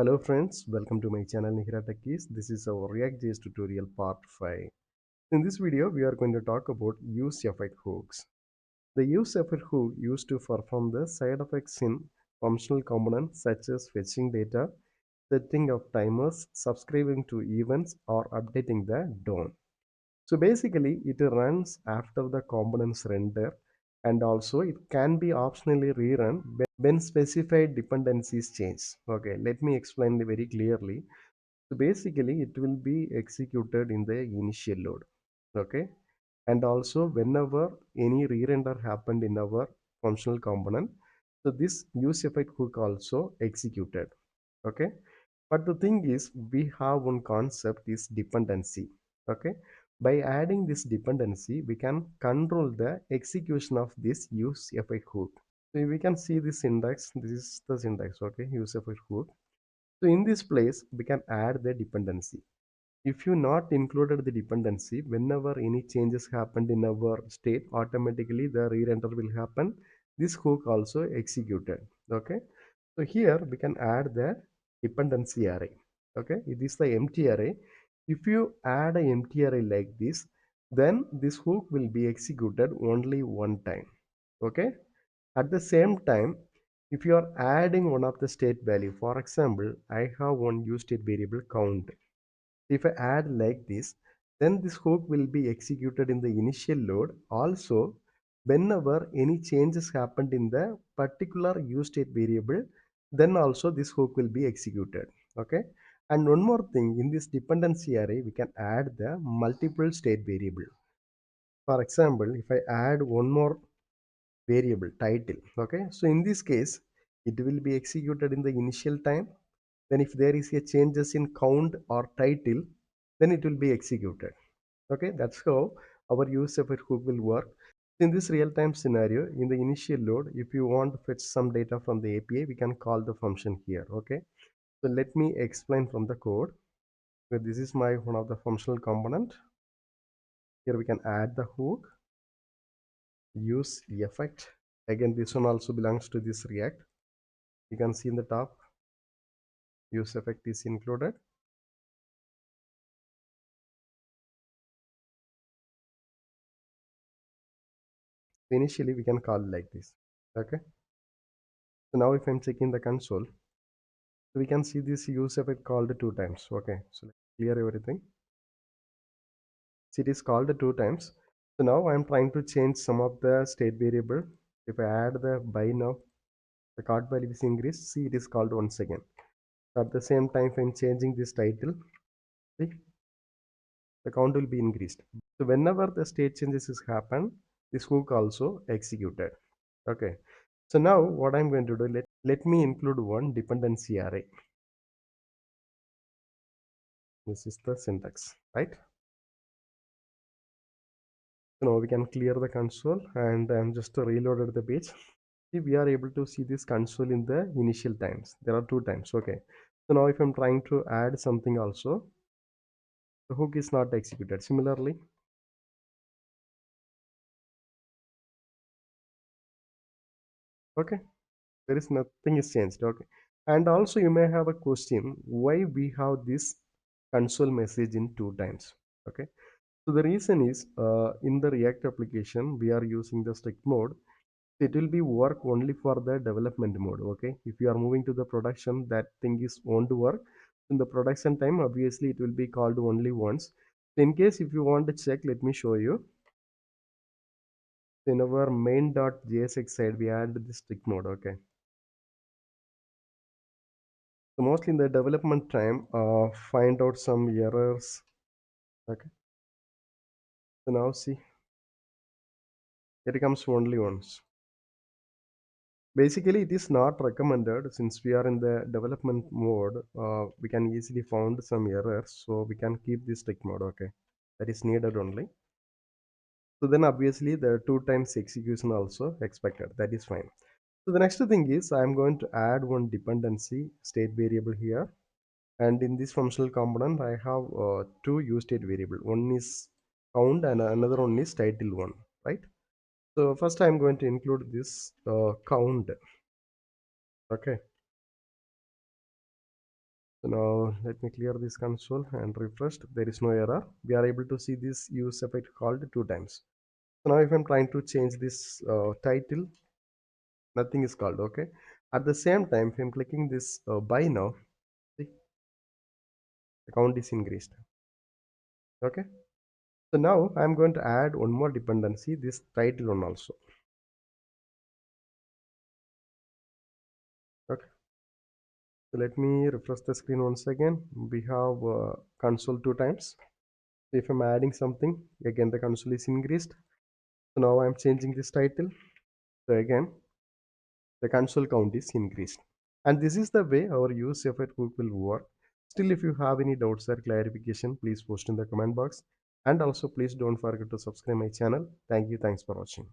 Hello friends, welcome to my channel Nihira Techies. This is our reactjs tutorial part 5. In this video, we are going to talk about useEffect hooks. The useEffect hook used to perform the side effects in functional components such as fetching data, setting of timers, subscribing to events, or updating the DOM. So basically, it runs after the components render, and also it can be optionally rerun when specified dependencies change. Okay, let me explain it very clearly. So basically, it will be executed in the initial load. Okay, and also whenever any re-render happened in our functional component, so this use effect hook also executed. Okay, but the thing is, we have one concept is dependency. Okay, by adding this dependency, we can control the execution of this use effect hook. So we can see this syntax. This is the syntax. Okay, use effect hook. So in this place, we can add the dependency. If you not included the dependency, whenever any changes happened in our state, automatically the re-render will happen. This hook also executed. Okay. So here we can add the dependency array. Okay. It is the empty array. If you add an empty array like this, then this hook will be executed only one time. Okay. At the same time, if you are adding one of the state value, for example, I have one use state variable count. If I add like this, then this hook will be executed in the initial load. Also, whenever any changes happened in the particular use state variable, then also this hook will be executed. Okay. And one more thing, in this dependency array, we can add the multiple state variable. For example, if I add one more variable title, okay, so in this case, it will be executed in the initial time. Then if there is a changes in count or title, then it will be executed. Okay, that's how our use effect hook will work. In this real-time scenario, in the initial load, if you want to fetch some data from the API, we can call the function here. Okay, so let me explain from the code. So this is my one of the functional component. Here we can add the hook, use effect. Again, this one also belongs to this React. You can see in the top, use effect is included. Initially, we can call like this. Okay, so now if I'm checking the console, so we can see this use effect called two times. Okay, so let's clear everything. So it is called two times. So now I'm trying to change some of the state variable. If I add the by now, the card value is increased. See, it is called once again. At the same time, if I'm changing this title, see, the count will be increased. So whenever the state changes is happen, this hook also executed. Okay. So now what I'm going to do, let me include one dependency array. This is the syntax, right? So now we can clear the console and I'm just reloaded the page. See, we are able to see this console in the initial times. There are two times. Okay. So now if I'm trying to add something also, the hook is not executed. Similarly, okay, there is nothing is changed. Okay. And also you may have a question why we have this console message in two times. Okay. So the reason is in the React application, we are using the strict mode. It will be work only for the development mode. Okay, if you are moving to the production, that thing is won't work in the production time. Obviously it will be called only once. In case if you want to check, let me show you. In our main.jsx side, we add the strict mode. Okay, so mostly in the development time, find out some errors. Okay, so now see, it comes only once. Basically, it is not recommended since we are in the development mode. We can easily find some errors, so we can keep this strict mode. Okay, that is needed only. So then obviously the two times execution also expected. That is fine. So the next thing is I'm going to add one dependency state variable here, and in this functional component I have two use state variable. One is count and another one is title one. Right. So first I'm going to include this count. Okay. now let me clear this console and refresh. There is no error. We are able to see this use effect called two times. So now if I'm trying to change this title, nothing is called. Okay. At the same time, if I'm clicking this buy now, see, the count is increased. Okay. So now I'm going to add one more dependency, this title one also. Okay. So let me refresh the screen once again. We have console two times. If I'm adding something, again the console is increased. So now I'm changing this title. So again, the console count is increased. And this is the way our use effect hook will work. Still, if you have any doubts or clarification, please post in the comment box. And also, please don't forget to subscribe my channel. Thank you. Thanks for watching.